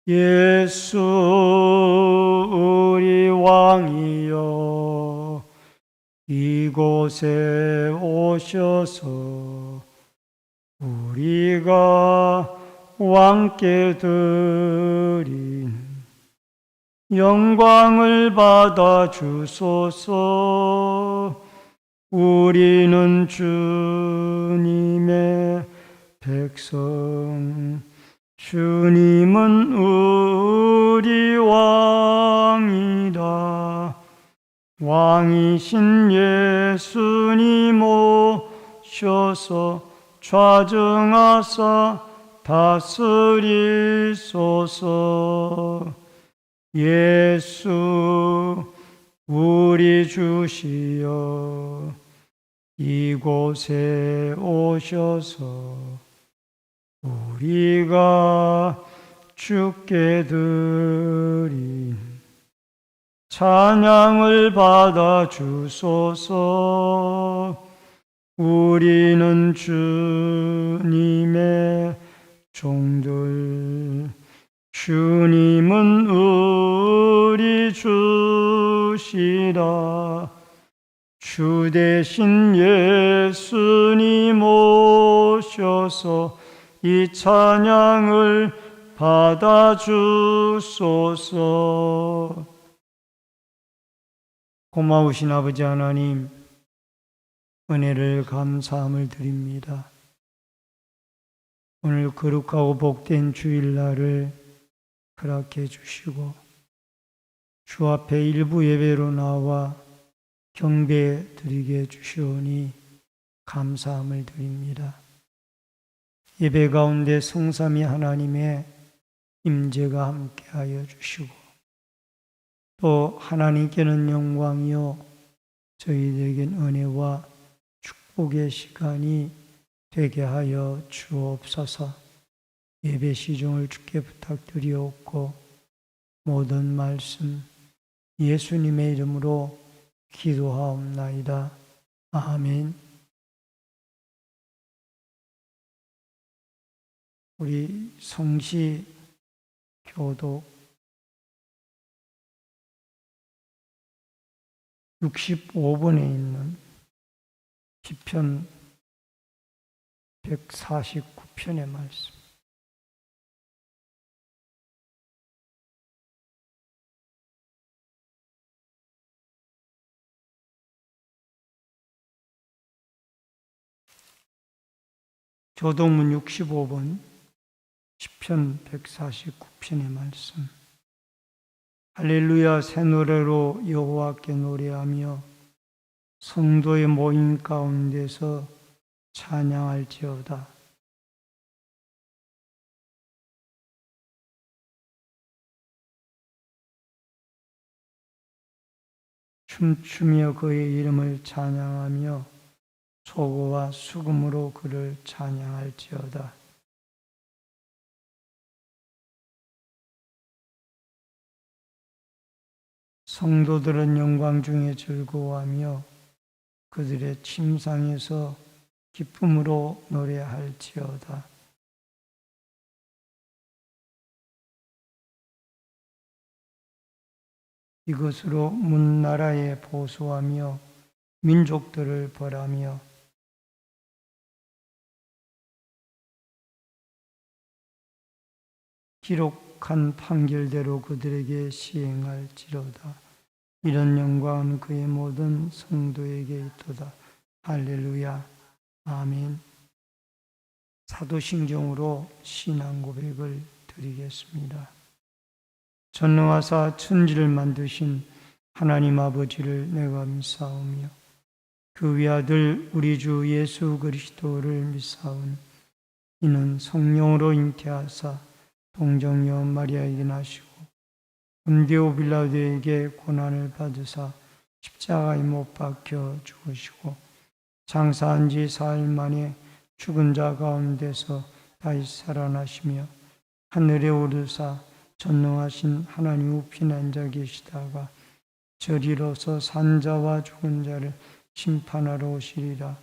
예수 우리 왕이여 이곳에 오셔서 우리가 왕께 드린 영광을 받아 주소서. 우리는 주님의 백성, 주님은 우리 왕이다. 왕이신 예수님 오셔서 좌정하사 다스리소서. 예수 우리 주시여 이곳에 오셔서 우리가 주께 드린 찬양을 받아 주소서. 우리는 주님의 종들, 주님은 우리 주시라. 주 대신 예수님 오셔서 이 찬양을 받아 주소서. 고마우신 아버지 하나님, 은혜를 감사함을 드립니다. 오늘 거룩하고 복된 주일날을 허락해 주시고 주 앞에 일부 예배로 나와 경배 드리게 주시오니 감사함을 드립니다. 예배 가운데 성삼위 하나님의 임재가 함께하여 주시고 또 하나님께는 영광이요 저희들에겐 은혜와 축복의 시간이 되게 하여 주옵소서. 예배 시종을 주께 부탁드리옵고 모든 말씀 예수님의 이름으로 기도하옵나이다. 아멘. 우리 성시 교독 65번에 있는 시편 149편의 말씀. 교독문 65번 시편 149편의 말씀. 할렐루야. 새 노래로 여호와께 노래하며 성도의 모임 가운데서 찬양할지어다. 춤추며 그의 이름을 찬양하며 소고와 수금으로 그를 찬양할지어다. 성도들은 영광 중에 즐거워하며 그들의 침상에서 기쁨으로 노래할지어다. 이것으로 문나라에 보수하며 민족들을 벌하며 기록한 판결대로 그들에게 시행할지로다. 이런 영광은 그의 모든 성도에게 있도다. 할렐루야. 아멘. 사도신경으로 신앙 고백을 드리겠습니다. 전능하사 천지를 만드신 하나님 아버지를 내가 믿사오며 그 위아들 우리 주 예수 그리스도를 믿사오니 이는 성령으로 잉태하사 동정녀 마리아에게 나시고 본디오 빌라도에게 고난을 받으사 십자가에 못 박혀 죽으시고 장사한 지 사흘 만에 죽은 자 가운데서 다시 살아나시며 하늘에 오르사 전능하신 하나님 우편에 앉아 계시다가 저리로서 산자와 죽은 자를 심판하러 오시리라.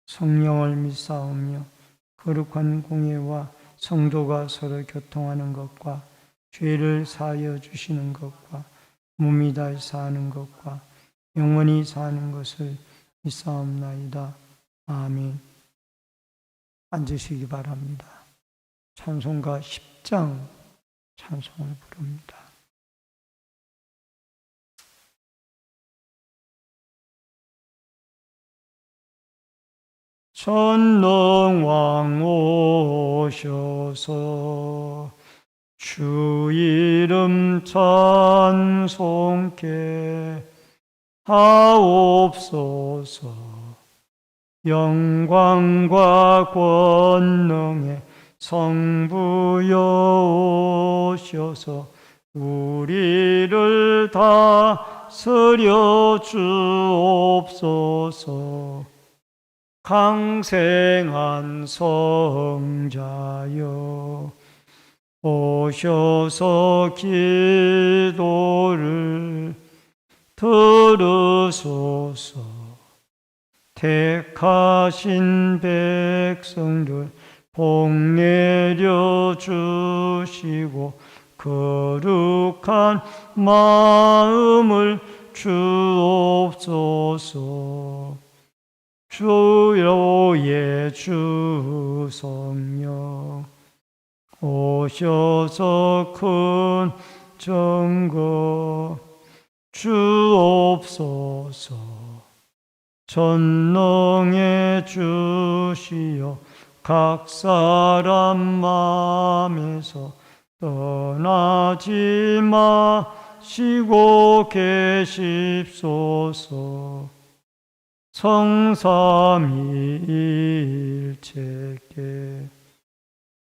성령을 믿사오며 거룩한 공예와 성도가 서로 교통하는 것과 죄를 사하여 주시는 것과 몸이 다해 사는 것과 영원히 사는 것을 믿사옵나이다. 아멘. 앉으시기 바랍니다. 찬송가 10장 찬송을 부릅니다. 전능왕 오셔서 주 이름 찬송케 하옵소서. 영광과 권능의 성부여 오셔서 우리를 다스려 주옵소서. 강생한 성자여 오셔서 기도를 들으소서. 택하신 백성들 복 내려 주시고 거룩한 마음을 주옵소서. 주여의 주 성령 오셔서 큰 증거 주옵소서. 전능의 주시여 각 사람 마음에서 떠나지 마시고 계십소서. 성삼위일체께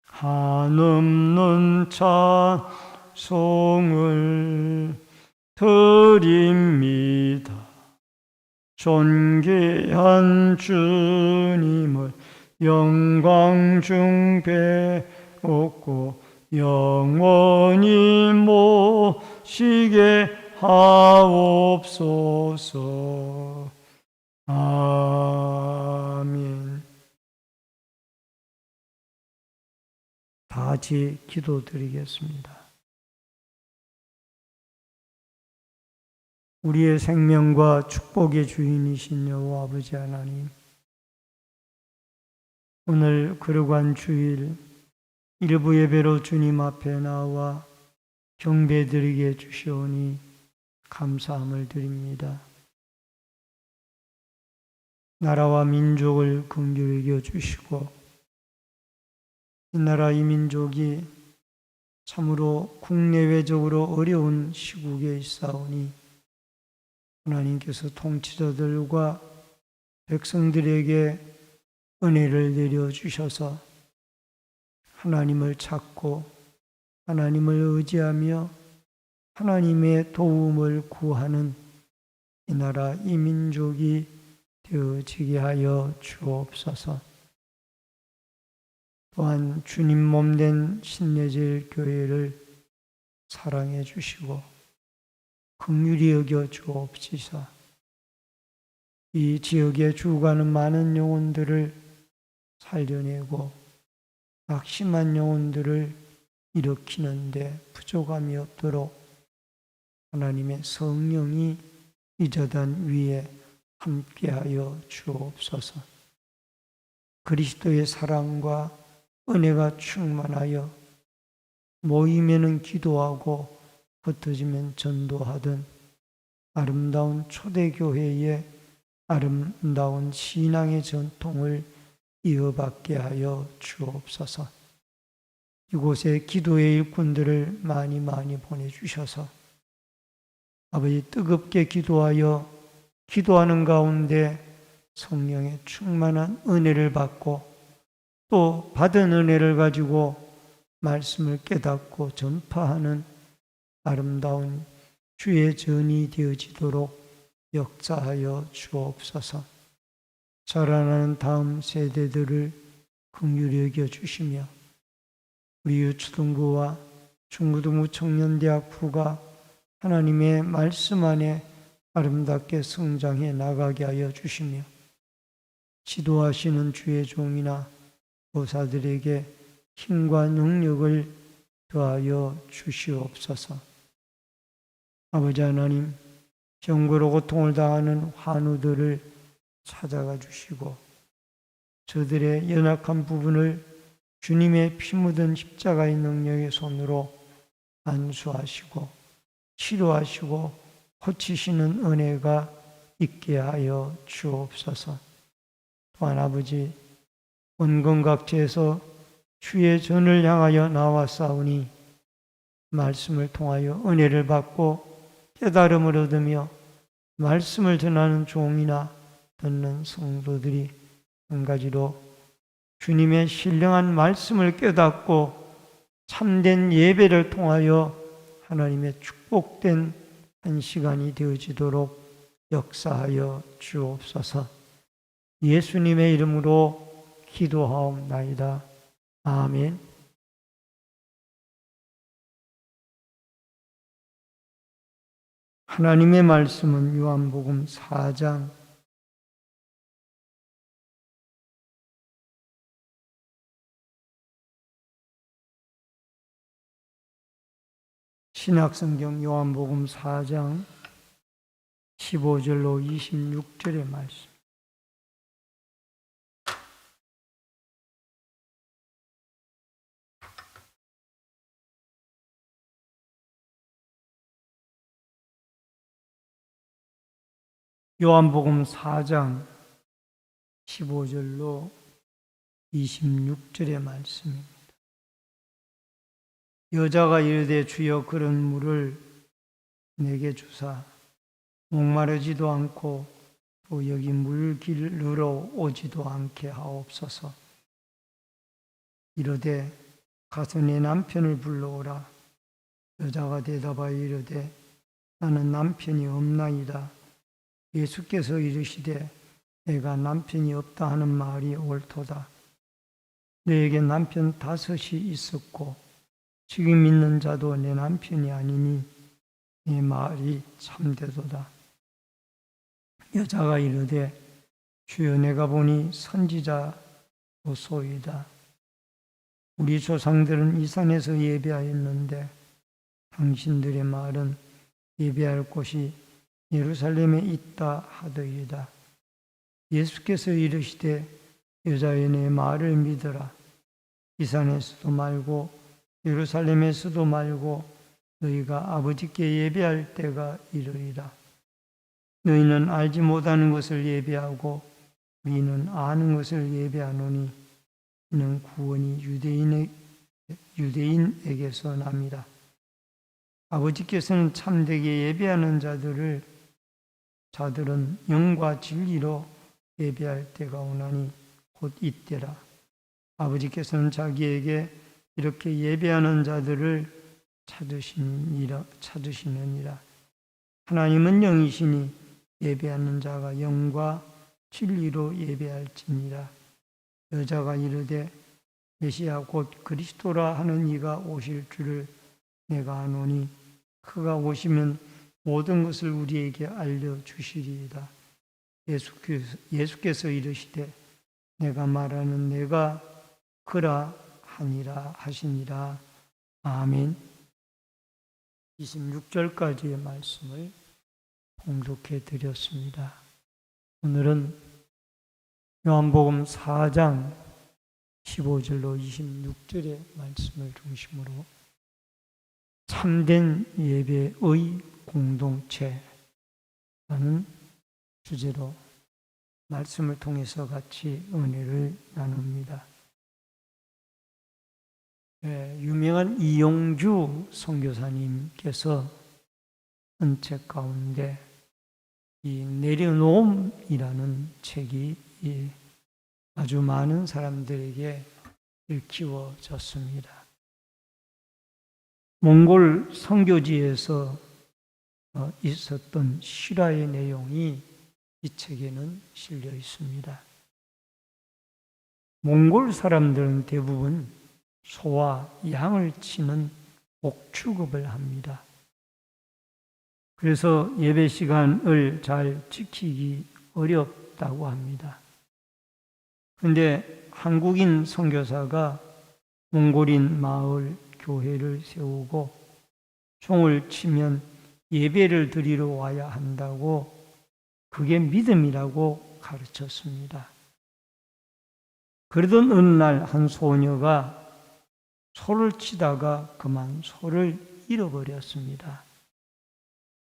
한없는 찬송을 드립니다. 존귀한 주님을 영광 중 배웠고 영원히 모시게 하옵소서. 아멘. 다 같이 기도드리겠습니다. 우리의 생명과 축복의 주인이신 여호와 아버지 하나님, 오늘 거룩한 주일 일부 예배로 주님 앞에 나와 경배드리게 해주시오니 감사함을 드립니다. 나라와 민족을 긍휼히 여겨주시고 이 나라 이 민족이 참으로 국내외적으로 어려운 시국에 있사오니 하나님께서 통치자들과 백성들에게 은혜를 내려주셔서 하나님을 찾고 하나님을 의지하며 하나님의 도움을 구하는 이 나라 이 민족이 되어지게 하여 주옵소서. 또한 주님 몸된 신내질 교회를 사랑해 주시고 긍휼히 여겨 주옵시사. 이 지역에 죽어가는 많은 영혼들을 살려내고 낙심한 영혼들을 일으키는데 부족함이 없도록 하나님의 성령이 이 제단 위에 함께하여 주옵소서. 그리스도의 사랑과 은혜가 충만하여 모이면은 기도하고 흩어지면 전도하던 아름다운 초대교회의 아름다운 신앙의 전통을 이어받게 하여 주옵소서. 이곳에 기도의 일꾼들을 많이 보내주셔서 아버지 뜨겁게 기도하여 기도하는 가운데 성령의 충만한 은혜를 받고 또 받은 은혜를 가지고 말씀을 깨닫고 전파하는 아름다운 주의 전이 되어지도록 역사하여 주옵소서. 자라나는 다음 세대들을 긍휼히 여겨주시며 우리 유초등부와 중고등부 청년대학부가 하나님의 말씀 안에 아름답게 성장해 나가게 하여 주시며 지도하시는 주의 종이나 보사들에게 힘과 능력을 더하여 주시옵소서. 아버지 하나님, 병고로 고통을 당하는 환우들을 찾아가 주시고 저들의 연약한 부분을 주님의 피 묻은 십자가의 능력의 손으로 안수하시고 치료하시고 고치시는 은혜가 있게 하여 주옵소서. 또한 아버지, 원근각지에서 주의 전을 향하여 나와 싸우니 말씀을 통하여 은혜를 받고 깨달음을 얻으며 말씀을 전하는 종이나 듣는 성도들이 한 가지로 주님의 신령한 말씀을 깨닫고 참된 예배를 통하여 하나님의 축복된 한 시간이 되어지도록 역사하여 주옵소서. 예수님의 이름으로 기도하옵나이다. 아멘. 하나님의 말씀은 요한복음 4장 신약성경 요한복음 4장 15절로 26절의 말씀. 요한복음 4장 15절로 26절의 말씀입니다. 여자가 이르되 주여 그런 물을 내게 주사 목마르지도 않고 또 여기 물길르러 오지도 않게 하옵소서. 이르되 가서 내 남편을 불러오라. 여자가 대답하여 이르되 나는 남편이 없나이다. 예수께서 이르시되 내가 남편이 없다 하는 말이 옳도다. 너에게 남편 5이 있었고 지금 있는 자도 내 남편이 아니니 네 말이 참되도다. 여자가 이르되 주여 내가 보니 선지자로소이다. 우리 조상들은 이 산에서 예배하였는데 당신들의 말은 예배할 곳이 예루살렘에 있다 하더이다. 예수께서 이르시되 여자여 내 말을 믿어라. 이 산에서도 말고 예루살렘에서도 말고 너희가 아버지께 예배할 때가 이르리라. 너희는 알지 못하는 것을 예배하고 우리는 아는 것을 예배하노니 이는 구원이 유대인에게서 납니다. 아버지께서는 참되게 예배하는 자들은 영과 진리로 예배할 때가 오나니 곧 이때라. 아버지께서는 자기에게 이렇게 예배하는 자들을 찾으시느니라. 하나님은 영이시니 예배하는 자가 영과 진리로 예배할지니라. 여자가 이르되 메시아 곧 그리스도라 하는 이가 오실 줄을 내가 아노니 그가 오시면 모든 것을 우리에게 알려주시리이다. 예수께서 이르시되 내가 말하는 내가 그라 하니라 하시니라. 아멘. 26절까지의 말씀을 봉독해 드렸습니다. 오늘은 요한복음 4장 15절로 26절의 말씀을 중심으로 참된 예배의 공동체라는 주제로 말씀을 통해서 같이 은혜를 나눕니다. 유명한 이용주 선교사님께서 쓴 책 가운데 이 내려놓음이라는 책이 아주 많은 사람들에게 읽히워졌습니다. 몽골 선교지에서 있었던 실화의 내용이 이 책에는 실려 있습니다. 몽골 사람들은 대부분 소와 양을 치는 복 취급을 합니다. 그래서 예배 시간을 잘 지키기 어렵다고 합니다. 그런데 한국인 선교사가 몽골인 마을 교회를 세우고 종을 치면 예배를 드리러 와야 한다고 그게 믿음이라고 가르쳤습니다. 그러던 어느 날 한 소녀가 소를 치다가 그만 소를 잃어버렸습니다.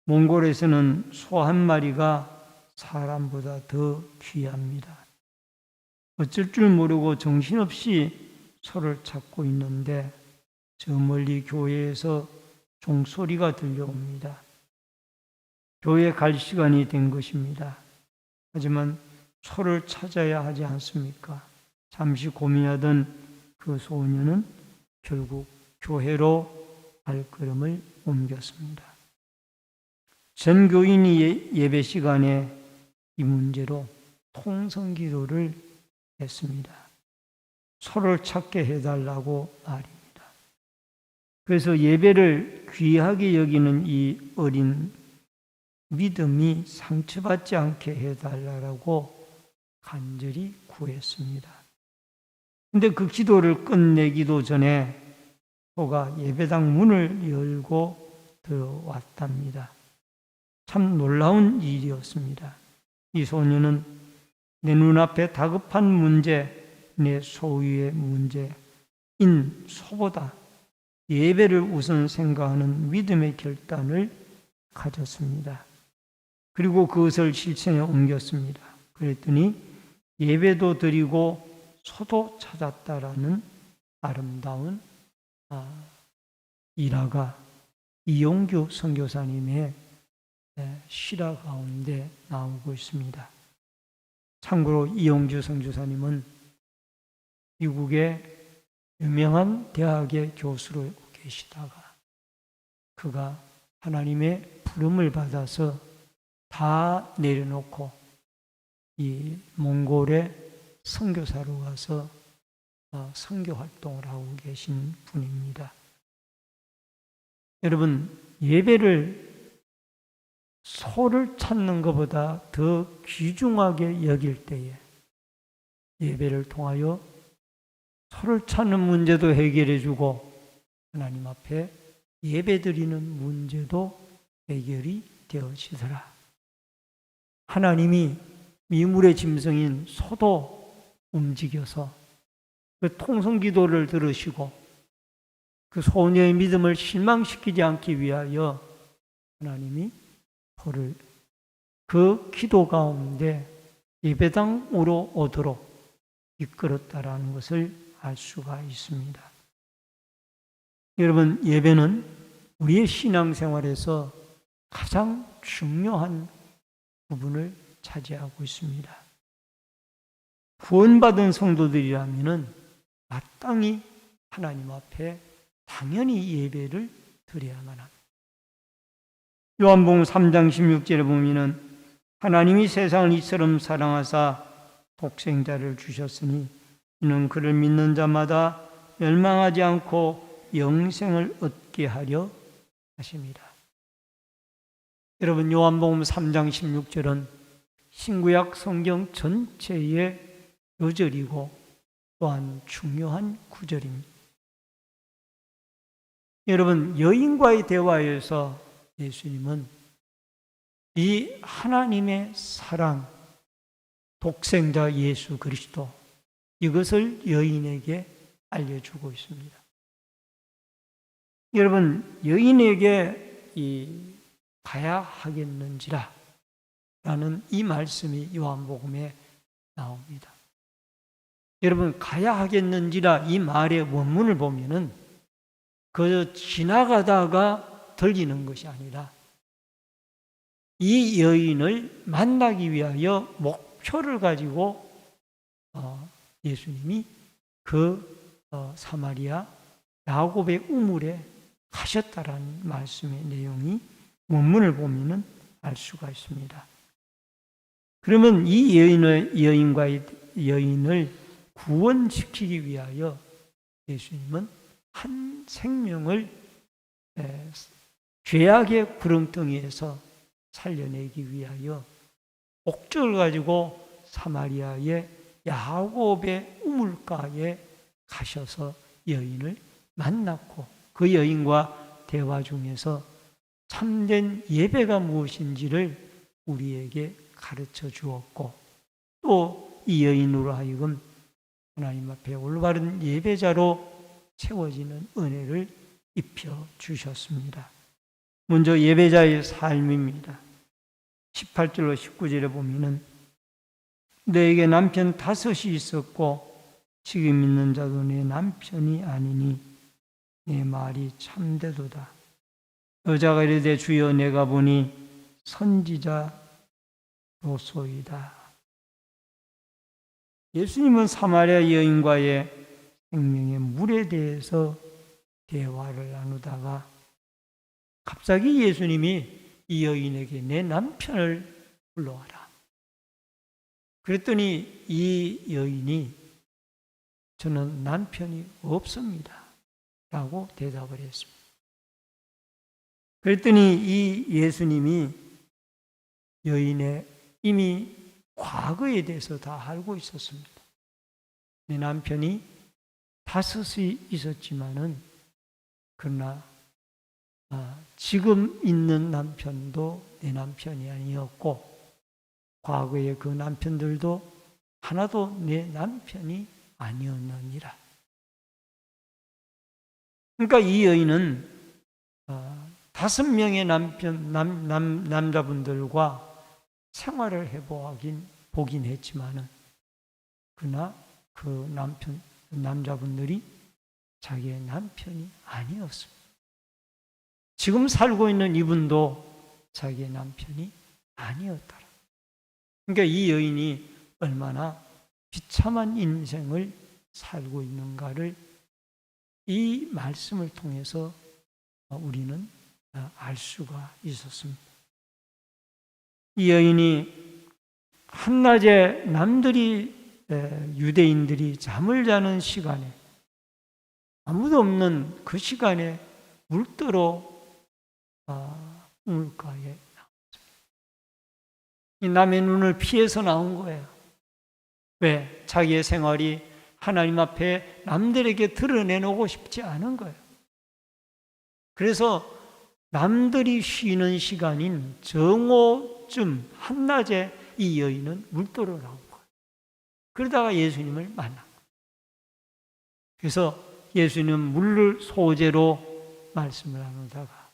몽골에서는 소 한 마리가 사람보다 더 귀합니다. 어쩔 줄 모르고 정신없이 소를 찾고 있는데 저 멀리 교회에서 종소리가 들려옵니다. 교회 갈 시간이 된 것입니다. 하지만 소를 찾아야 하지 않습니까? 잠시 고민하던 그 소녀는 결국 교회로 발걸음을 옮겼습니다. 전 교인이 예배 시간에 이 문제로 통성기도를 했습니다. 소를 찾게 해달라고 말입니다. 그래서 예배를 귀하게 여기는 이 어린 믿음이 상처받지 않게 해달라고 간절히 구했습니다. 근데 그 기도를 끝내기도 전에 소가 예배당 문을 열고 들어왔답니다. 참 놀라운 일이었습니다. 이 소녀는 내 눈앞에 다급한 문제, 내 소유의 문제인 소보다 예배를 우선 생각하는 믿음의 결단을 가졌습니다. 그리고 그것을 실천에 옮겼습니다. 그랬더니 예배도 드리고 소도 찾았다라는 아름다운 일화가 이용규 선교사님의 실화 가운데 나오고 있습니다. 참고로 이용규 선교사님은 미국의 유명한 대학의 교수로 계시다가 그가 하나님의 부름을 받아서 다 내려놓고 이 몽골의 선교사로 가서 선교 활동을 하고 계신 분입니다. 여러분, 예배를 소를 찾는 것보다 더 귀중하게 여길 때에 예배를 통하여 소를 찾는 문제도 해결해 주고 하나님 앞에 예배 드리는 문제도 해결이 되어지더라. 하나님이 미물의 짐승인 소도 움직여서 그 통성기도를 들으시고 그 소녀의 믿음을 실망시키지 않기 위하여 하나님이 소를 그 기도 가운데 예배당으로 오도록 이끌었다라는 것을 알 수가 있습니다. 여러분, 예배는 우리의 신앙생활에서 가장 중요한 부분을 차지하고 있습니다. 구원받은 성도들이라면 마땅히 하나님 앞에 당연히 예배를 드려야만 합니다. 요한복음 3장 16절에 보면은 하나님이 세상을 이처럼 사랑하사 독생자를 주셨으니 이는 그를 믿는 자마다 멸망하지 않고 영생을 얻게 하려 하십니다. 여러분, 요한복음 3장 16절은 신구약 성경 전체의 요절이고 또한 중요한 구절입니다. 여러분, 여인과의 대화에서 예수님은 이 하나님의 사랑, 독생자 예수 그리스도, 이것을 여인에게 알려주고 있습니다. 여러분, 여인에게 가야 하겠는지라 라는 이 말씀이 요한복음에 나옵니다. 여러분, 가야 하겠는지라 이 말의 원문을 보면은 그저 지나가다가 들리는 것이 아니라 이 여인을 만나기 위하여 목표를 가지고 예수님이 그 사마리아 야곱의 우물에 가셨다라는 말씀의 내용이 원문을 보면은 알 수가 있습니다. 그러면 이 여인을 구원시키기 위하여 예수님은 한 생명을 죄악의 구렁텅이에서 살려내기 위하여 목적을 가지고 사마리아의 야곱의 우물가에 가셔서 여인을 만났고 그 여인과 대화 중에서 참된 예배가 무엇인지를 우리에게 가르쳐 주었고, 또 이 여인으로 하여금 하나님 앞에 올바른 예배자로 채워지는 은혜를 입혀 주셨습니다. 먼저 예배자의 삶입니다. 18절로 19절에 보면은 너에게 남편 5이 있었고 지금 있는 자도 내 남편이 아니니 내 말이 참되도다. 여자가 이르되 주여 내가 보니 선지자로소이다. 예수님은 사마리아 여인과의 생명의 물에 대해서 대화를 나누다가 갑자기 예수님이 이 여인에게 내 남편을 불러와라. 그랬더니 이 여인이 저는 남편이 없습니다 라고 대답을 했습니다. 그랬더니 이 예수님이 여인의 이미 과거에 대해서 다 알고 있었습니다. 내 남편이 5이 있었지만은 그러나 지금 있는 남편도 내 남편이 아니었고 과거의 그 남편들도 하나도 내 남편이 아니었느니라. 그러니까 이 여인은 5명의 남자분들과 생활을 보긴 했지만은 그러나 그 남자분들이 자기의 남편이 아니었습니다. 지금 살고 있는 이분도 자기의 남편이 아니었더라. 그러니까 이 여인이 얼마나 비참한 인생을 살고 있는가를 이 말씀을 통해서 우리는 알 수가 있었습니다. 이 여인이 한낮에 유대인들이 잠을 자는 시간에 아무도 없는 그 시간에 물떠러 우물가에 나왔습니다. 이 남의 눈을 피해서 나온 거예요. 왜? 자기의 생활이 하나님 앞에 남들에게 드러내놓고 싶지 않은 거예요. 그래서 남들이 쉬는 시간인 정오쯤 한낮에 이 여인은 물떠러 나온 거예요. 그러다가 예수님을 만난 거예요. 그래서 예수님은 물을 소재로 말씀을 나누다가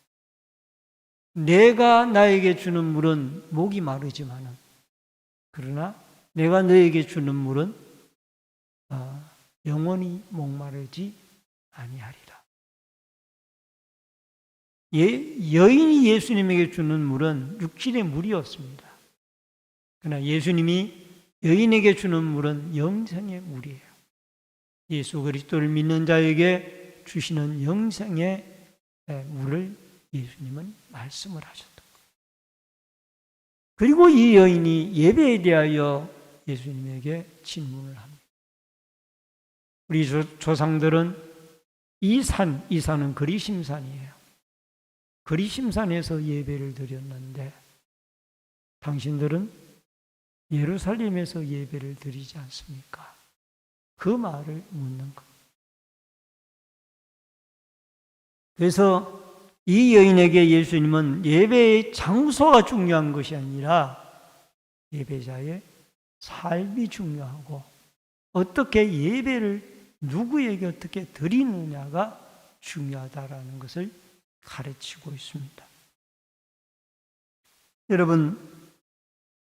내가 나에게 주는 물은 목이 마르지만은 그러나 내가 너에게 주는 물은 영원히 목마르지 아니하리라. 여인이 예수님에게 주는 물은 육신의 물이었습니다. 그러나 예수님이 여인에게 주는 물은 영생의 물이에요. 예수 그리스도를 믿는 자에게 주시는 영생의 물을 예수님은 말씀을 하셨던 거예요. 그리고 이 여인이 예배에 대하여 예수님에게 질문을 합니다. 우리 조상들은 이 산은 그리심산이에요. 그리심산에서 예배를 드렸는데 당신들은 예루살렘에서 예배를 드리지 않습니까? 그 말을 묻는 것. 그래서 이 여인에게 예수님은 예배의 장소가 중요한 것이 아니라 예배자의 삶이 중요하고 어떻게 예배를 누구에게 어떻게 드리느냐가 중요하다라는 것을 가르치고 있습니다. 여러분,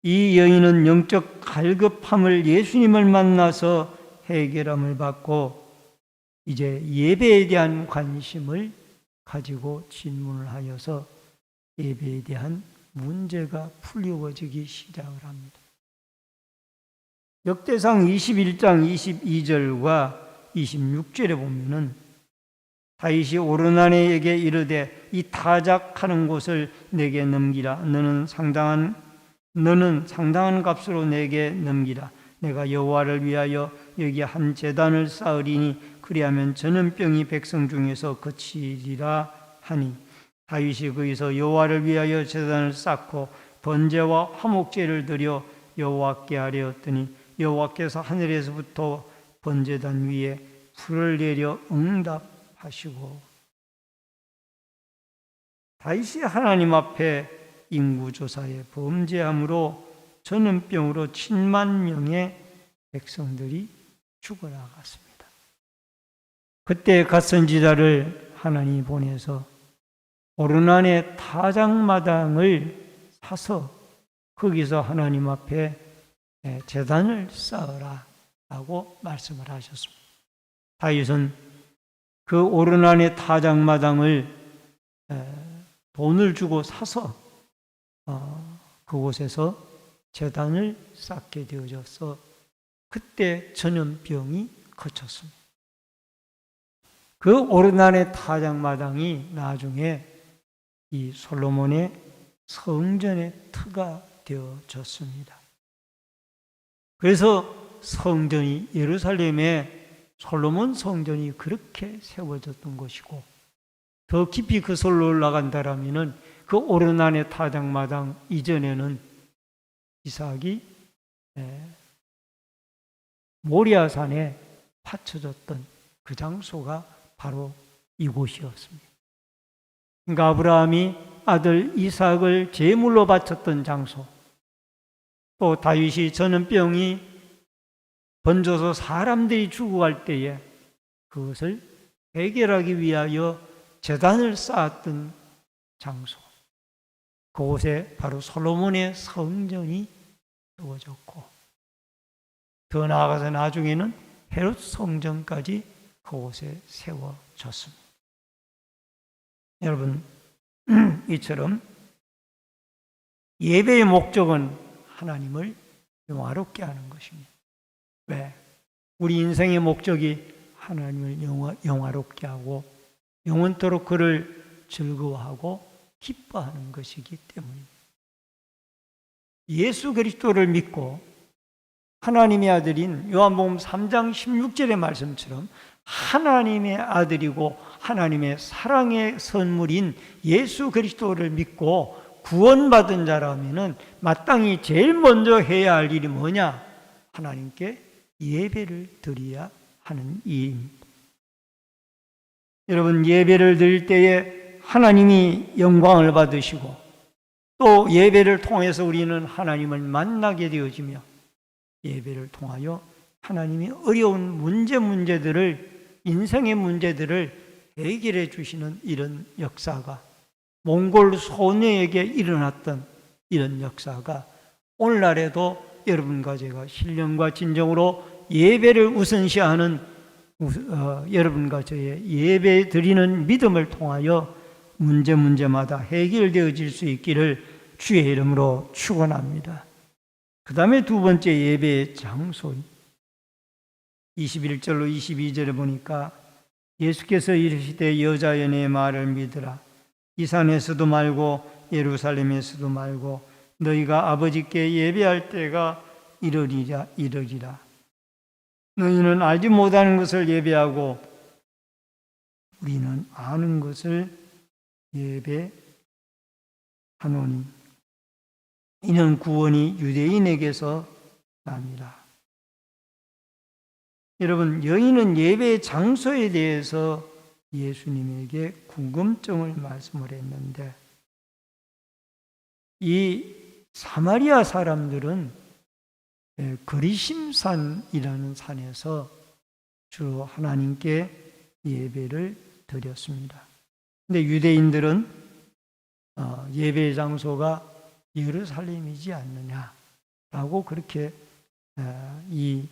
이 여인은 영적 갈급함을 예수님을 만나서 해결함을 받고 이제 예배에 대한 관심을 가지고 질문을 하여서 예배에 대한 문제가 풀려지기 시작을 합니다. 역대상 21장 22절과 26절에 보면은 다윗이 오르나네에게 이르되 이 타작하는 곳을 내게 넘기라. 너는 상당한 값으로 내게 넘기라. 내가 여호와를 위하여 여기 한 제단을 쌓으리니 그리하면 전염병이 백성 중에서 그치리라 하니 다윗이 거기서 여호와를 위하여 제단을 쌓고 번제와 화목제를 드려 여호와께 아뢰었더니 여호와께서 하늘에서부터 번제단 위에 불을 내려 응답하시고 다윗이 하나님 앞에 인구조사에 범죄함으로 전염병으로 7만 명의 백성들이 죽어나갔습니다. 그때 갓선지자를 하나님이 보내서 오르난의 타작마당을 사서 거기서 하나님 앞에 제단을 쌓으라 라고 말씀을 하셨습니다. 다윗은 그 오르난의 타작마당을 돈을 주고 사서 그곳에서 제단을 쌓게 되어져서 그때 전염병이 그쳤습니다. 그 오르난의 타작마당이 나중에 이 솔로몬의 성전의 터가 되어졌습니다. 그래서 성전이 예루살렘에 솔로몬 성전이 그렇게 세워졌던 것이고, 더 깊이 그 솔로 올라간다라면은 그 오르난의 타작마당 이전에는 이삭이 모리아산에 바쳐졌던 그 장소가 바로 이곳이었습니다. 그러니까 아브라함이 아들 이삭을 제물로 바쳤던 장소, 또 다윗이 전염병이 번져서 사람들이 죽어갈 때에 그것을 해결하기 위하여 제단을 쌓았던 장소, 그곳에 바로 솔로몬의 성전이 세워졌고, 더 나아가서 나중에는 헤롯 성전까지 그곳에 세워졌습니다. 여러분, 이처럼 예배의 목적은 하나님을 영화롭게 하는 것입니다. 왜? 우리 인생의 목적이 하나님을 영화롭게 하고 영원토록 그를 즐거워하고 기뻐하는 것이기 때문입니다. 예수 그리스도를 믿고 하나님의 아들인 요한복음 3장 16절의 말씀처럼 하나님의 아들이고 하나님의 사랑의 선물인 예수 그리스도를 믿고 구원받은 자라면은 마땅히 제일 먼저 해야 할 일이 뭐냐? 하나님께 예배를 드려야 하는 일입니다. 여러분, 예배를 드릴 때에 하나님이 영광을 받으시고 또 예배를 통해서 우리는 하나님을 만나게 되어지며 예배를 통하여 하나님이 어려운 문제들을, 인생의 문제들을 해결해 주시는 이런 역사가, 몽골 소녀에게 일어났던 이런 역사가 오늘날에도 여러분과 제가 신령과 진정으로 예배를 우선시하는 여러분과 저의 예배 드리는 믿음을 통하여 문제마다 해결되어질 수 있기를 주의 이름으로 축원합니다. 그 다음에 두 번째 예배의 장소, 21절로 22절에 보니까 예수께서 이르시되 여자여 내 말을 믿으라. 이 산에서도 말고 예루살렘에서도 말고 너희가 아버지께 예배할 때가 이르리라. 너희는 알지 못하는 것을 예배하고 우리는 아는 것을 예배하노니 이는 구원이 유대인에게서 납니다. 여러분, 여인은 예배 장소에 대해서 예수님에게 궁금증을 말씀을 했는데, 이 사마리아 사람들은 거리심산이라는 산에서 주로 하나님께 예배를 드렸습니다. 근데 유대인들은 예배 장소가 예루살렘이지 않느냐라고 그렇게 이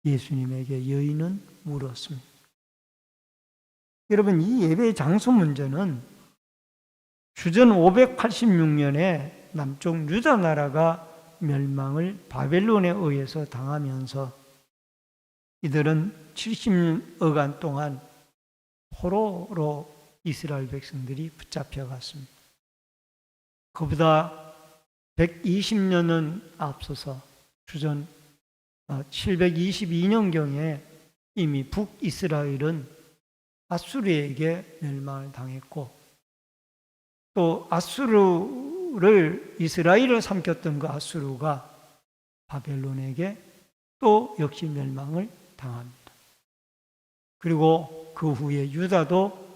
예수님에게 여인은 물었습니다. 여러분, 이 예배 장소 문제는 주전 586년에 남쪽 유다 나라가 멸망을 바벨론에 의해서 당하면서 이들은 70여간 동안 포로로 이스라엘 백성들이 붙잡혀갔습니다. 그보다 120년은 앞서서 주전 722년경에 이미 북이스라엘은 아수르에게 멸망을 당했고, 또 아수르를 이스라엘을 삼켰던 그 아수르가 바벨론에게 또 역시 멸망을 당합니다. 그리고 그 후에 유다도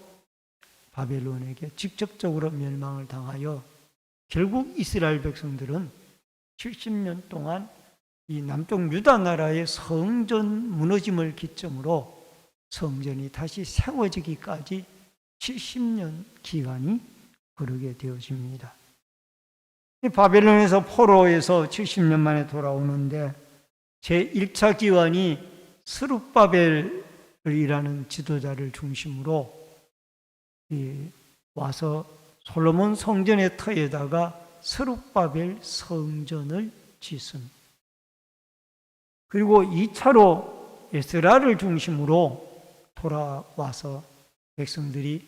바벨론에게 직접적으로 멸망을 당하여 결국 이스라엘 백성들은 70년 동안 이 남쪽 유다 나라의 성전 무너짐을 기점으로 성전이 다시 세워지기까지 70년 기간이 흐르게 되어집니다. 바벨론에서 포로에서 70년 만에 돌아오는데 제1차 기환이 스룹바벨이라는 지도자를 중심으로 와서 솔로몬 성전의 터에다가 스룹바벨 성전을 짓습니다. 그리고 2차로 에스라를 중심으로 돌아와서 백성들이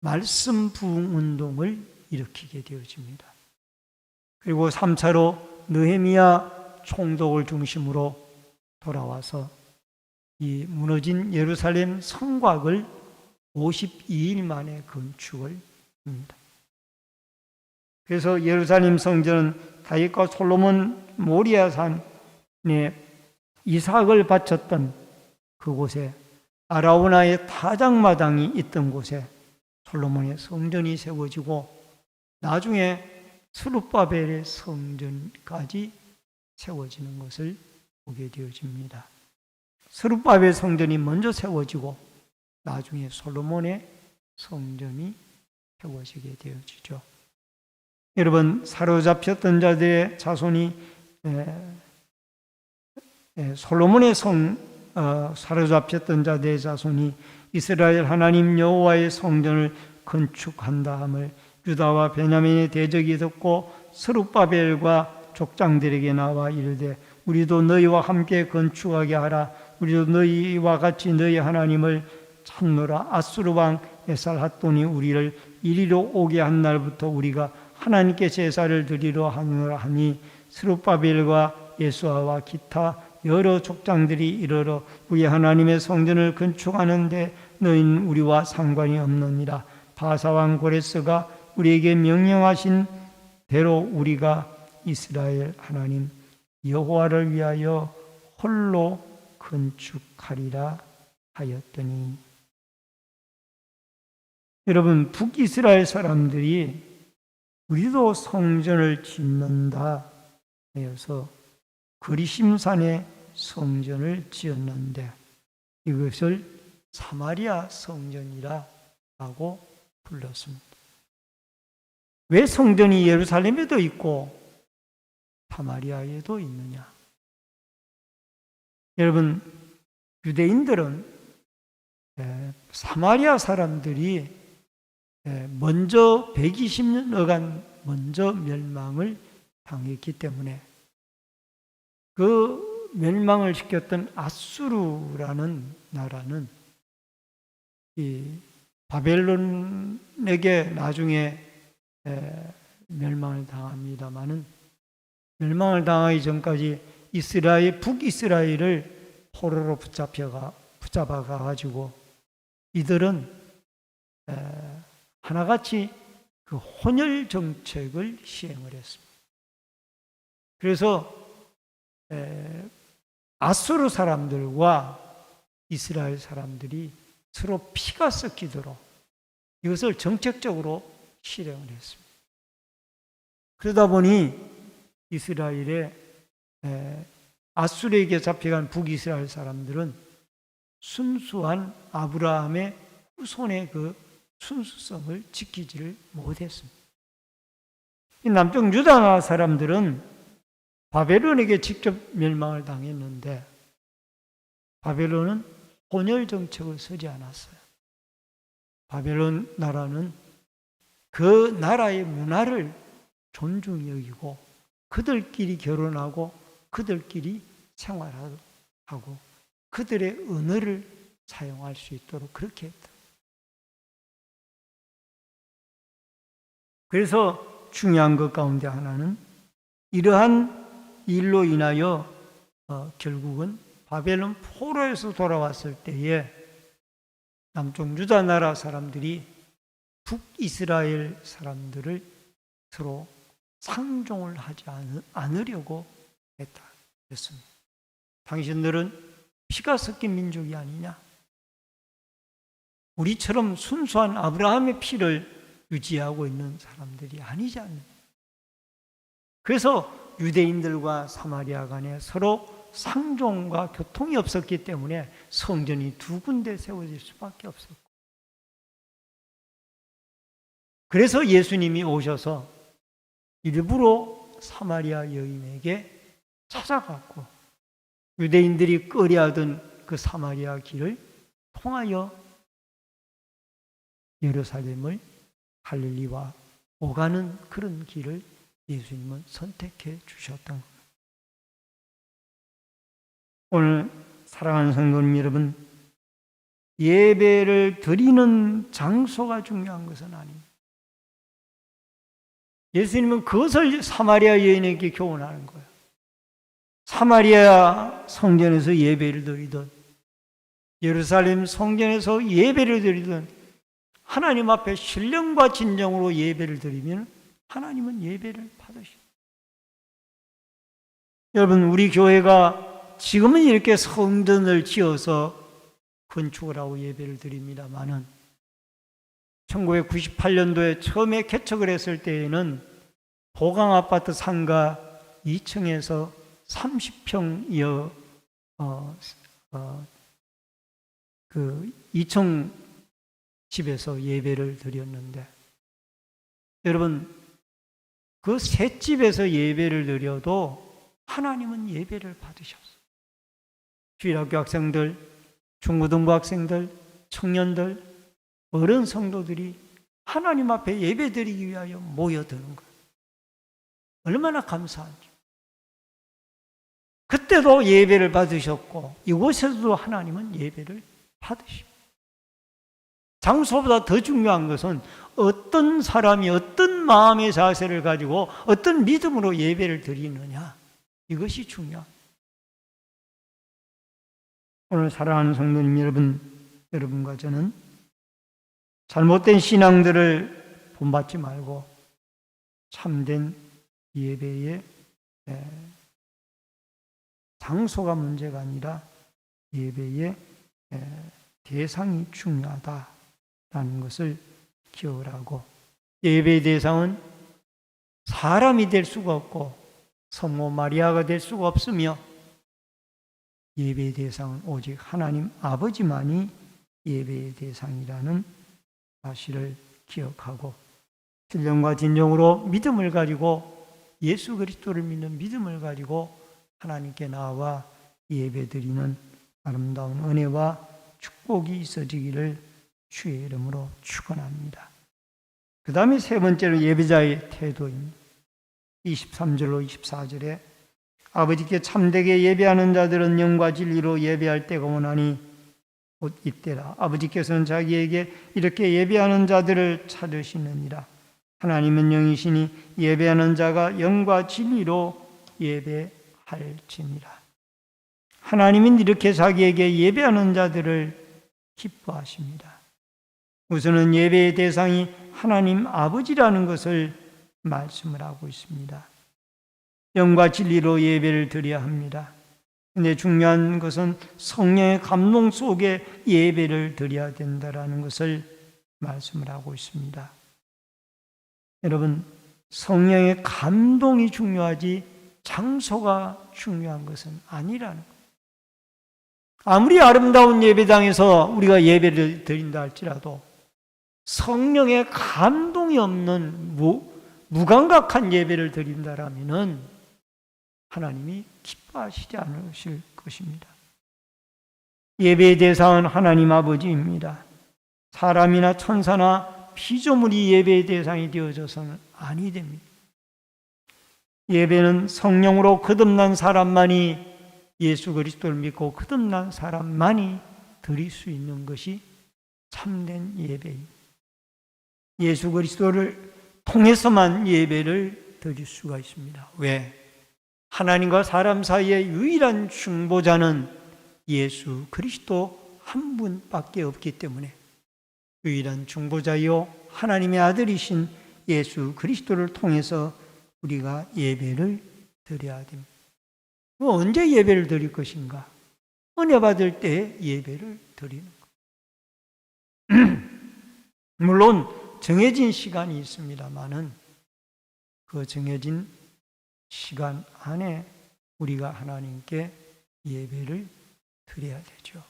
말씀 부흥 운동을 일으키게 되어집니다. 그리고 3차로 느헤미야 총독을 중심으로 돌아와서 이 무너진 예루살렘 성곽을 52일 만에 건축을 합니다. 그래서 예루살렘 성전은 다윗과 솔로몬 모리아산에 이삭을 바쳤던 그곳에 아라우나의 타작마당이 있던 곳에 솔로몬의 성전이 세워지고 나중에 스룹바벨의 성전까지 세워지는 것을 보게 되어집니다. 스룹바벨 성전이 먼저 세워지고 나중에 솔로몬의 성전이 세워지게 되어지죠. 여러분, 사로잡혔던 자들의 자손이 솔로몬의 사로잡혔던 자들의 자손이 이스라엘 하나님 여호와의 성전을 건축한다 함을 유다와 베냐민의 대적이 듣고 스룹바벨과 족장들에게 나와 이르되 우리도 너희와 함께 건축하게 하라. 우리도 너희와 같이 너희 하나님을 찾노라. 아수르 왕 에살핫돈이 우리를 이리로 오게 한 날부터 우리가 하나님께 제사를 드리러 하노라 하니 스룹바벨과 예수아와 기타 여러 족장들이 이르러 우리 하나님의 성전을 건축하는데 너희는 우리와 상관이 없느니라. 바사왕 고레스가 우리에게 명령하신 대로 우리가 이스라엘 하나님 여호와를 위하여 홀로 건축하리라 하였더니, 여러분, 북이스라엘 사람들이 우리도 성전을 짓는다 하여서 그리심산에 성전을 지었는데 이것을 사마리아 성전이라 하고 불렀습니다. 왜 성전이 예루살렘에도 있고 사마리아에도 있느냐? 여러분, 유대인들은 사마리아 사람들이 먼저 120년간 먼저 멸망을 당했기 때문에 그 멸망을 시켰던 아수르라는 나라는 이 바벨론에게 나중에 멸망을 당합니다마는 멸망을 당하기 전까지 북이스라엘을 포로로 붙잡아 가지고 이들은 하나같이 그 혼혈 정책을 시행을 했습니다. 그래서 아수르 사람들과 이스라엘 사람들이 서로 피가 섞이도록 이것을 정책적으로 실행을 했습니다. 그러다 보니 이스라엘의 아수르에게 잡혀간 북이스라엘 사람들은 순수한 아브라함의 후손의 그 순수성을 지키지를 못했습니다. 남쪽 유다 사람들은 바벨론에게 직접 멸망을 당했는데 바벨론은 혼혈 정책을 쓰지 않았어요. 바벨론 나라는 그 나라의 문화를 존중히 여기고 그들끼리 결혼하고 그들끼리 생활하고 그들의 언어를 사용할 수 있도록 그렇게 했다. 그래서 중요한 것 가운데 하나는 이러한 일로 인하여 결국은 바벨론 포로에서 돌아왔을 때에 남쪽 유다 나라 사람들이 북이스라엘 사람들을 서로 상종을 하지 않으려고 했다. 그랬습니다. 당신들은 피가 섞인 민족이 아니냐? 우리처럼 순수한 아브라함의 피를 유지하고 있는 사람들이 아니지 않느냐. 그래서 유대인들과 사마리아 간에 서로 상종과 교통이 없었기 때문에 성전이 두 군데 세워질 수밖에 없었고, 그래서 예수님이 오셔서 일부러 사마리아 여인에게 찾아갔고 유대인들이 꺼려하던 그 사마리아 길을 통하여 예루살렘을 갈릴리와 오가는 그런 길을 예수님은 선택해 주셨던 겁니다. 오늘 사랑하는 성도님 여러분, 예배를 드리는 장소가 중요한 것은 아닙니다. 예수님은 그것을 사마리아 여인에게 교훈하는 거예요. 사마리아 성전에서 예배를 드리든 예루살렘 성전에서 예배를 드리든 하나님 앞에 신령과 진정으로 예배를 드리면 하나님은 예배를 받으십니다. 여러분, 우리 교회가 지금은 이렇게 성전을 지어서 건축을 하고 예배를 드립니다마는 1998년도에 처음에 개척을 했을 때에는 보강아파트 상가 2층에서 30평여 그 2층 집에서 예배를 드렸는데, 여러분, 그 새 집에서 예배를 드려도 하나님은 예배를 받으셨어요. 주일학교 학생들, 중고등부 학생들, 청년들, 어른 성도들이 하나님 앞에 예배 드리기 위하여 모여드는 거예요. 얼마나 감사한지. 그때도 예배를 받으셨고 이곳에서도 하나님은 예배를 받으십니다. 장소보다 더 중요한 것은 어떤 사람이 어떤 마음의 자세를 가지고 어떤 믿음으로 예배를 드리느냐, 이것이 중요합니다. 오늘 사랑하는 성도님 여러분, 여러분과 저는 잘못된 신앙들을 본받지 말고 참된 예배의 장소가 문제가 아니라 예배의 대상이 중요하다라는 것을 기억을 하고, 예배의 대상은 사람이 될 수가 없고 성모 마리아가 될 수가 없으며 예배의 대상은 오직 하나님 아버지만이 예배의 대상이라는 사실을 기억하고 신령과 진정으로 믿음을 가지고 예수 그리스도를 믿는 믿음을 가지고 하나님께 나와 예배드리는 아름다운 은혜와 축복이 있어지기를 주의 이름으로 축원합니다. 그 다음에 세 번째로 예배자의 태도입니다. 23절로 24절에 아버지께 참되게 예배하는 자들은 영과 진리로 예배할 때가 오나니 곧 이때라. 아버지께서는 자기에게 이렇게 예배하는 자들을 찾으시느니라. 하나님은 영이시니 예배하는 자가 영과 진리로 예배할지니라. 하나님은 이렇게 자기에게 예배하는 자들을 기뻐하십니다. 우선은 예배의 대상이 하나님 아버지라는 것을 말씀을 하고 있습니다. 영과 진리로 예배를 드려야 합니다. 근데 중요한 것은 성령의 감동 속에 예배를 드려야 된다라는 것을 말씀을 하고 있습니다. 여러분, 성령의 감동이 중요하지 장소가 중요한 것은 아니라는 거예요. 아무리 아름다운 예배당에서 우리가 예배를 드린다 할지라도 성령의 감동이 없는 무감각한 예배를 드린다라면은 하나님이 기뻐하시지 않으실 것입니다. 예배의 대상은 하나님 아버지입니다. 사람이나 천사나 피조물이 예배의 대상이 되어져서는 아니 됩니다. 예배는 성령으로 거듭난 사람만이, 예수 그리스도를 믿고 거듭난 사람만이 드릴 수 있는 것이 참된 예배입니다. 예수 그리스도를 통해서만 예배를 드릴 수가 있습니다. 왜? 하나님과 사람 사이의 유일한 중보자는 예수 그리스도 한 분밖에 없기 때문에 유일한 중보자요 하나님의 아들이신 예수 그리스도를 통해서 우리가 예배를 드려야 됩니다. 언제 예배를 드릴 것인가? 은혜 받을 때 예배를 드리는 것. 물론 정해진 시간이 있습니다만은 그 정해진 시간 안에 우리가 하나님께 예배를 드려야 되죠.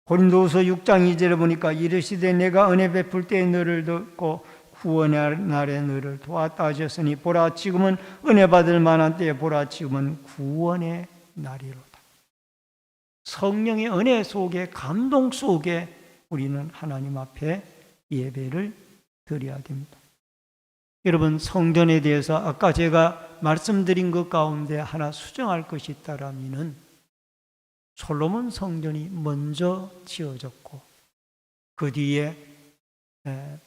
고린도후서 6장 2절에 보니까 이르시되 내가 은혜 베풀 때에 너를 돕고 구원의 날에 너를 도왔다 하셨으니 보라 지금은 은혜 받을 만한 때에 보라 지금은 구원의 날이로다. 성령의 은혜 속에 감동 속에 우리는 하나님 앞에 예배를 드려야 됩니다. 여러분 성전에 대해서 아까 제가 말씀드린 것 가운데 하나 수정할 것이 있다라면은 솔로몬 성전이 먼저 지어졌고 그 뒤에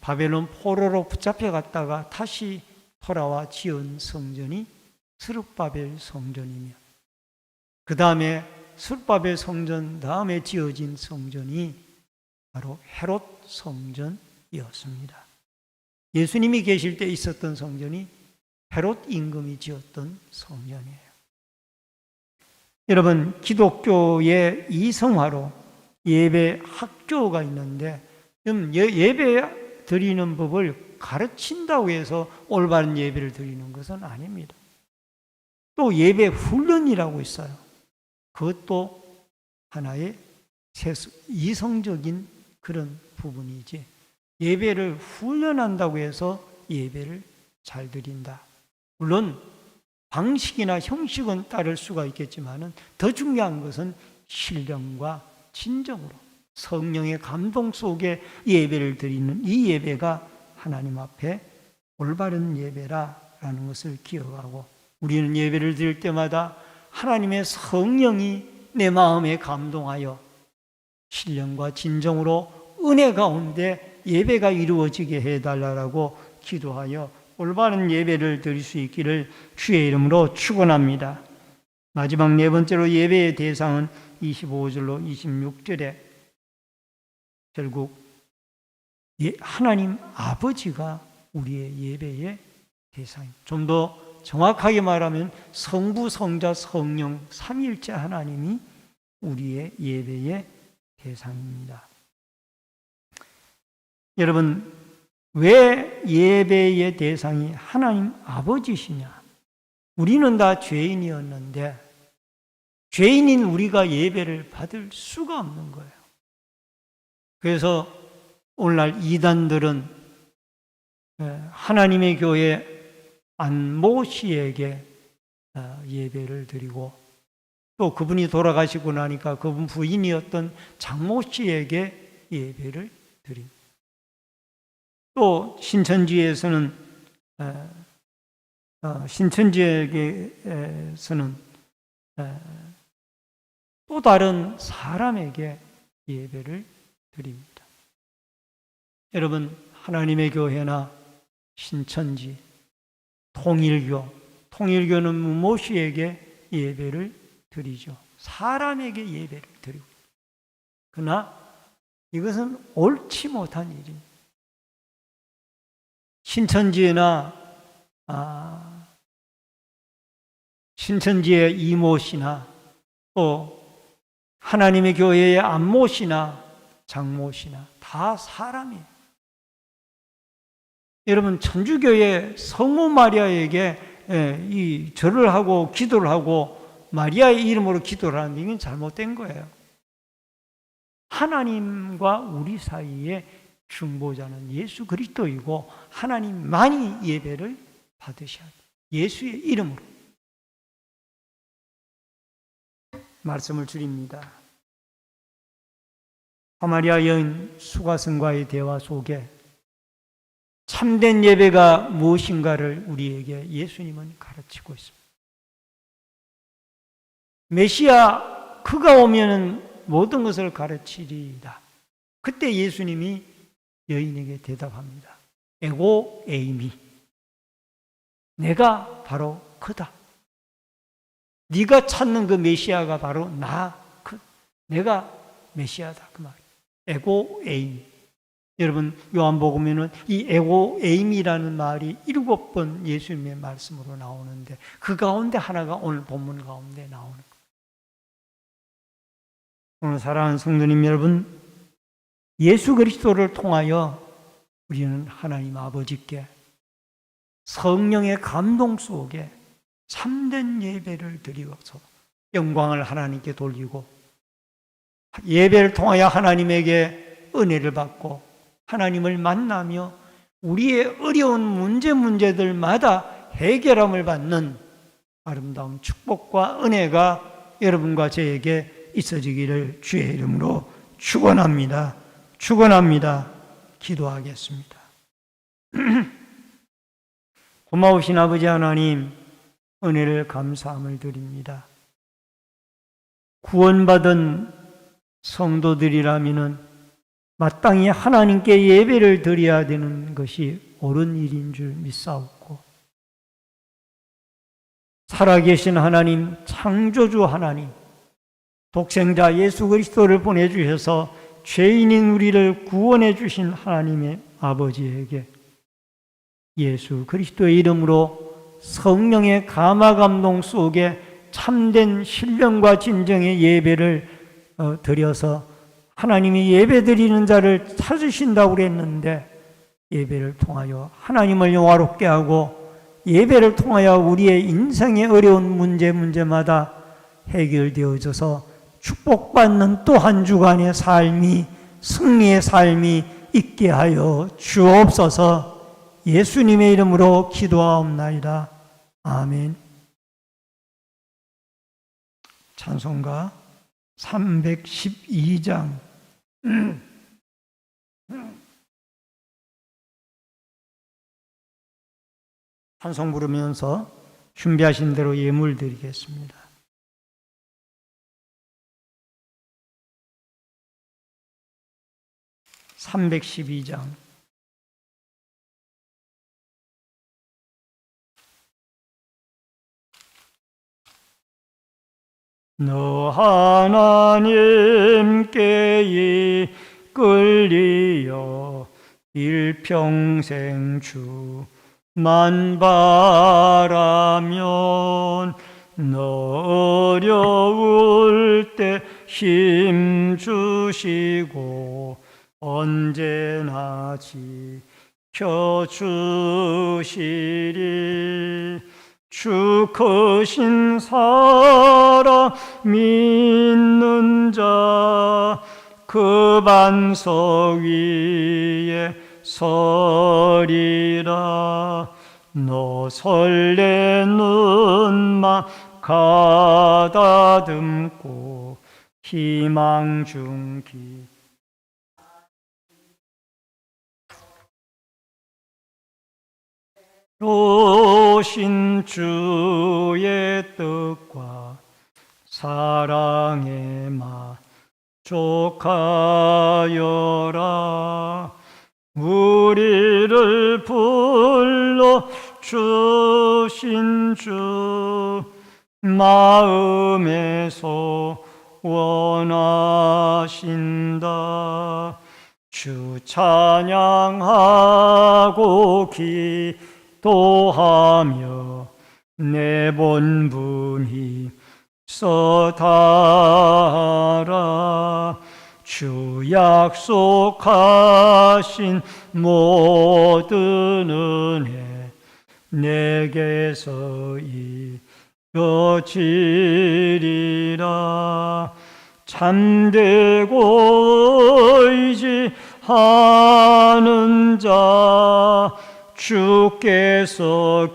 바벨론 포로로 붙잡혀 갔다가 다시 돌아와 지은 성전이 스룹바벨 성전이며 그 다음에 스룹바벨 성전 다음에 지어진 성전이 바로 헤롯 성전이었습니다. 예수님이 계실 때 있었던 성전이 헤롯 임금이 지었던 성전이에요. 여러분 기독교의 이성화로 예배 학교가 있는데 예배 드리는 법을 가르친다고 해서 올바른 예배를 드리는 것은 아닙니다. 또 예배 훈련이라고 있어요. 그것도 하나의 이성적인 그런 부분이지 예배를 훈련한다고 해서 예배를 잘 드린다. 물론 방식이나 형식은 따를 수가 있겠지만 더 중요한 것은 신령과 진정으로 성령의 감동 속에 예배를 드리는 이 예배가 하나님 앞에 올바른 예배라는 것을 기억하고 우리는 예배를 드릴 때마다 하나님의 성령이 내 마음에 감동하여 신령과 진정으로 은혜 가운데 예배가 이루어지게 해달라고 기도하여 올바른 예배를 드릴 수 있기를 주의 이름으로 축원합니다. 마지막 네 번째로 예배의 대상은 25절로 26절에 결국 하나님 아버지가 우리의 예배의 대상입니다. 좀 더 정확하게 말하면 성부, 성자, 성령 삼위일체 하나님이 우리의 예배의 대상입니다. 여러분 왜 예배의 대상이 하나님 아버지시냐? 우리는 다 죄인이었는데 죄인인 우리가 예배를 받을 수가 없는 거예요. 그래서 오늘날 이단들은 하나님의 교회 안모 씨에게 예배를 드리고 또 그분이 돌아가시고 나니까 그분 부인이었던 장모 씨에게 예배를 드립니다. 또 신천지에서는 또 다른 사람에게 예배를 드립니다. 여러분 하나님의 교회나 신천지, 통일교는 무엇이에게 예배를 드리죠? 사람에게 예배를 드리고 그러나 이것은 옳지 못한 일입니다. 신천지의 이모씨나 또 하나님의 교회의 안모씨나 장모씨나 다 사람이에요. 여러분 천주교의 성모 마리아에게 이 절을 하고 기도를 하고 마리아의 이름으로 기도를 하는 이건 잘못된 거예요. 하나님과 우리 사이에 중보자는 예수 그리스도이고 하나님만이 예배를 받으셔야 돼요. 예수의 이름으로. 말씀을 드립니다. 사마리아 여인 수가성과의 대화 속에 참된 예배가 무엇인가를 우리에게 예수님은 가르치고 있습니다. 메시아 그가 오면은 모든 것을 가르치리이다. 그때 예수님이 여인에게 대답합니다. 에고 에이미, 내가 바로 그다. 네가 찾는 그 메시아가 바로 내가 메시아다 그 말. 에고 에이미. 여러분 요한복음에는 이 에고 에이미라는 말이 7번 예수님의 말씀으로 나오는데 그 가운데 하나가 오늘 본문 가운데 나오는 거예요. 오늘 사랑하는 성도님 여러분, 예수 그리스도를 통하여 우리는 하나님 아버지께 성령의 감동 속에 참된 예배를 드리고서 영광을 하나님께 돌리고 예배를 통하여 하나님에게 은혜를 받고 하나님을 만나며 우리의 어려운 문제들마다 해결함을 받는 아름다운 축복과 은혜가 여러분과 저에게 있어지기를 주의 이름으로 축원합니다. 축원합니다. 기도하겠습니다. 고마우신 아버지 하나님, 은혜를 감사함을 드립니다. 구원받은 성도들이라면은 마땅히 하나님께 예배를 드려야 되는 것이 옳은 일인 줄 믿사옵고, 살아계신 하나님, 창조주 하나님, 독생자 예수 그리스도를 보내주셔서 죄인인 우리를 구원해 주신 하나님의 아버지에게 예수 그리스도의 이름으로 성령의 감화 감동 속에 참된 신령과 진정의 예배를 드려서 하나님이 예배 드리는 자를 찾으신다고 그랬는데, 예배를 통하여 하나님을 영화롭게 하고 예배를 통하여 우리의 인생의 어려운 문제마다 해결되어져서 축복받는 또 한 주간의 삶이, 승리의 삶이 있게 하여 주옵소서. 예수님의 이름으로 기도하옵나이다. 아멘. 찬송가 312장 찬송 부르면서 준비하신 대로 예물 드리겠습니다. (312장) 너 하나님께 이끌리어 일평생 주만 바라면 너 어려울 때 힘 주시고 언제나 지켜주시리. 주 크신 사랑 믿는 자 그 반석 위에 서리라. 너 설레는 맘 가다듬고 희망 중기 오신 주의 뜻과 사랑에 만족하여라. 우리를 불러 주신 주 마음에서 원하신다. 주 찬양하고 기도하며 내 본분이 서다하라. 주 약속하신 모든 은혜 내게서 이어지리라. 참되고 의지하는 자 주께서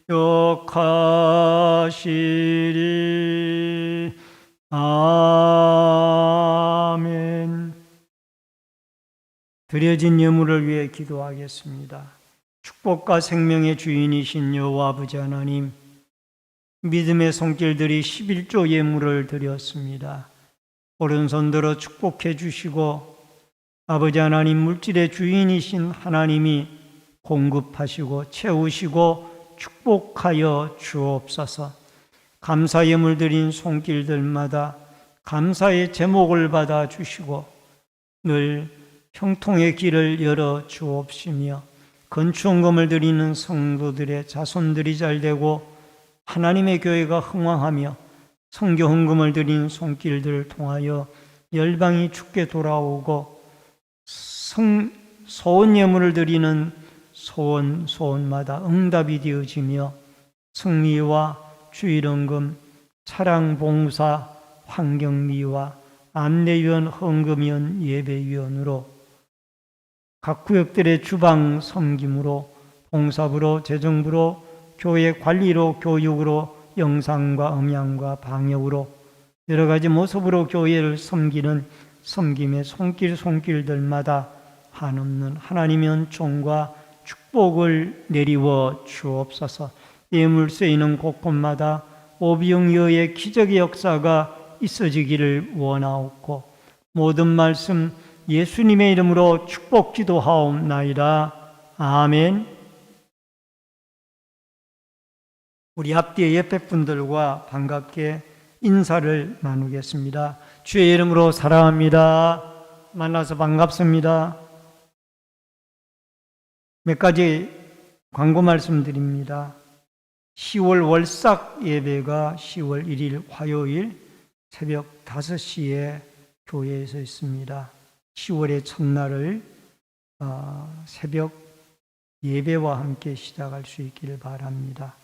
기억하시리. 아멘. 드려진 예물을 위해 기도하겠습니다. 축복과 생명의 주인이신 여호와 아버지 하나님, 믿음의 손길들이 11조 예물을 드렸습니다. 오른손 들어 축복해 주시고 아버지 하나님, 물질의 주인이신 하나님이 공급하시고 채우시고 축복하여 주옵소서. 감사 예물 드린 손길들마다 감사의 제목을 받아 주시고 늘 형통의 길을 열어 주옵시며 건축원금을 드리는 성도들의 자손들이 잘되고 하나님의 교회가 흥왕하며 선교 헌금을 드린 손길들을 통하여 열방이 주께 돌아오고 소원 예물을 드리는 소원마다 응답이 되어지며 승리와 주일헌금, 차량봉사, 환경미화, 안내위원, 헌금위원, 예배위원으로 각 구역들의 주방 섬김으로, 봉사부로, 재정부로, 교회 관리로, 교육으로, 영상과 음향과 방역으로 여러 가지 모습으로 교회를 섬기는 섬김의 손길들마다 한없는 하나님의 은총과 축복을 내리워 주옵소서. 예물 쓰이는 곳곳마다 오병이어의 기적의 역사가 있어지기를 원하옵고 모든 말씀 예수님의 이름으로 축복 기도하옵나이다. 아멘. 우리 앞뒤의 옆에 분들과 반갑게 인사를 나누겠습니다. 주의 이름으로 사랑합니다. 만나서 반갑습니다. 몇 가지 광고 말씀드립니다. 10월 월삭 예배가 10월 1일 화요일 새벽 5시에 교회에서 있습니다. 10월의 첫날을 새벽 예배와 함께 시작할 수 있기를 바랍니다.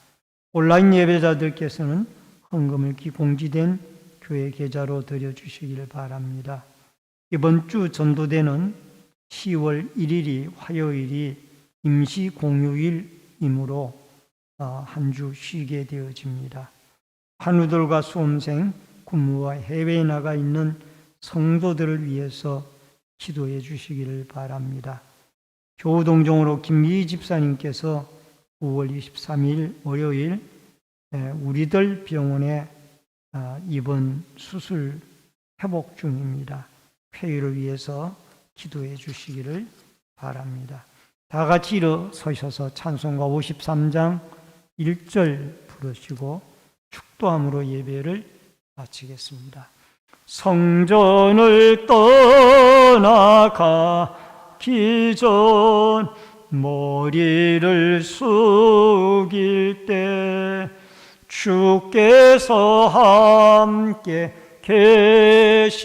온라인 예배자들께서는 헌금을 공지된 교회 계좌로 드려주시기를 바랍니다. 이번 주 전도대는 10월 1일이 화요일이 임시 공휴일이므로 한 주 쉬게 되어집니다. 환우들과 수험생, 군무와 해외에 나가 있는 성도들을 위해서 기도해 주시기를 바랍니다. 교우동정으로 김미희 집사님께서 9월 23일 월요일 우리들 병원에 입원 수술 회복 중입니다. 쾌유를 위해서 기도해 주시기를 바랍니다. 다 같이 일어서셔서 찬송가 53장 1절 부르시고 축도함으로 예배를 마치겠습니다. 성전을 떠나가기 전 머리를 숙일 때 주께서 함께 계시고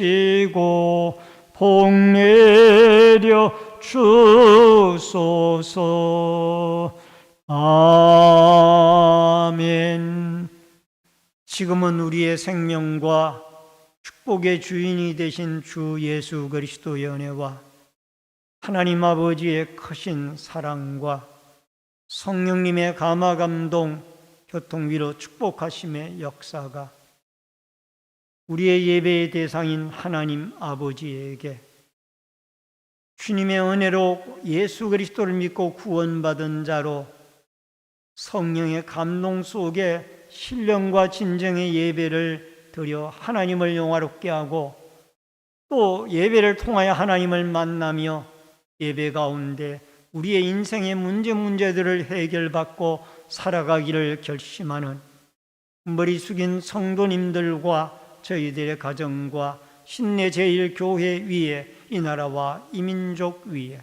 복 내려 주소서. 아멘. 지금은 우리의 생명과 축복의 주인이 되신 주 예수 그리스도의 은혜와 하나님 아버지의 크신 사랑과 성령님의 감화 감동 교통위로 축복하심의 역사가 우리의 예배의 대상인 하나님 아버지에게 주님의 은혜로 예수 그리스도를 믿고 구원받은 자로 성령의 감동 속에 신령과 진정의 예배를 드려 하나님을 영화롭게 하고 또 예배를 통하여 하나님을 만나며 예배 가운데 우리의 인생의 문제들을 해결받고 살아가기를 결심하는 머리 숙인 성도님들과 저희들의 가정과 신내 제1교회 위에 이 나라와 이 민족 위에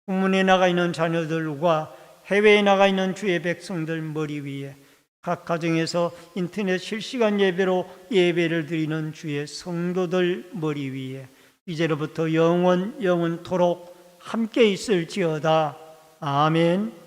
국문에 나가 있는 자녀들과 해외에 나가 있는 주의 백성들 머리 위에 각 가정에서 인터넷 실시간 예배로 예배를 드리는 주의 성도들 머리 위에 이제로부터 영원토록 함께 있을지어다. 아멘.